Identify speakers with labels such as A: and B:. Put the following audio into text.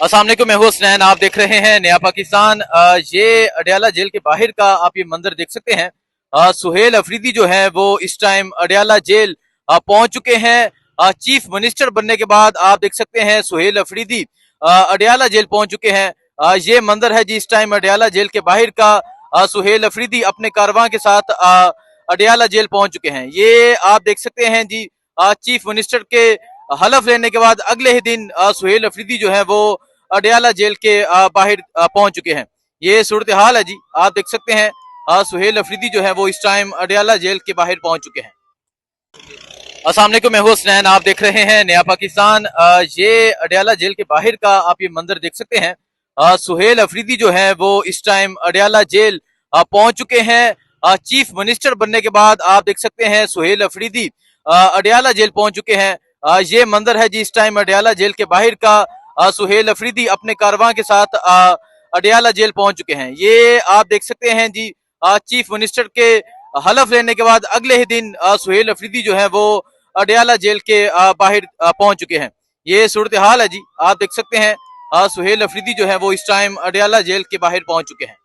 A: अस्सलाम वालेकुम, मैं हूं हसनैन। आप देख रहे हैं नया पाकिस्तान। ये अडयाला जेल के बाहर का आप ये मंजर देख सकते हैं। सुहेल अफरीदी जो है वो इस टाइम अडयाला जेल पहुंच चुके हैं। चीफ मिनिस्टर बनने के बाद आप देख सकते हैं सुहेल अफरीदी अडयाला जेल पहुंच चुके हैं। ये मंजर है जी इस टाइम अडयाला जेल के बाहर का। सुहेल अफरीदी अपने कारवां के साथ अडयाला जेल पहुंच चुके हैं। ये आप देख सकते हैं जी चीफ मिनिस्टर के हलफ लेने के बाद अगले ही दिन सुहेल अफरीदी जो है वो अडयाला जेल के बाहर पहुंच चुके हैं। ये सूरत हाल है जी, आप देख सकते हैं। सुहेल अफरीदी जो है वो इस टाइम अडयाला जेल के बाहर पहुंच चुके हैं। अस्सलाम वालेकुम, मैं हूं हसनैन। आप देख रहे हैं नया पाकिस्तान। ये अडयाला जेल के बाहर का आप ये मंजर देख सकते हैं। सुहेल अफरीदी जो है वो इस टाइम अडयाला जेल पहुंच चुके हैं। चीफ मिनिस्टर बनने के बाद आप देख सकते हैं सुहेल अफरीदी अडयाला जेल पहुंच चुके हैं। ये मंजर है जी इस टाइम अडयाला जेल के बाहर का। सुहेल अफरीदी अपने कारवां के साथ अडयाला जेल पहुंच चुके हैं। ये आप देख सकते हैं जी चीफ मिनिस्टर के हलफ लेने के बाद अगले ही दिन सुहेल अफरीदी जो है वो अडयाला जेल के बाहर पहुंच चुके हैं। ये सूरत हाल है जी, आप देख सकते हैं। सुहेल अफरीदी जो है वो इस टाइम अडयाला जेल के बाहर पहुंच चुके हैं।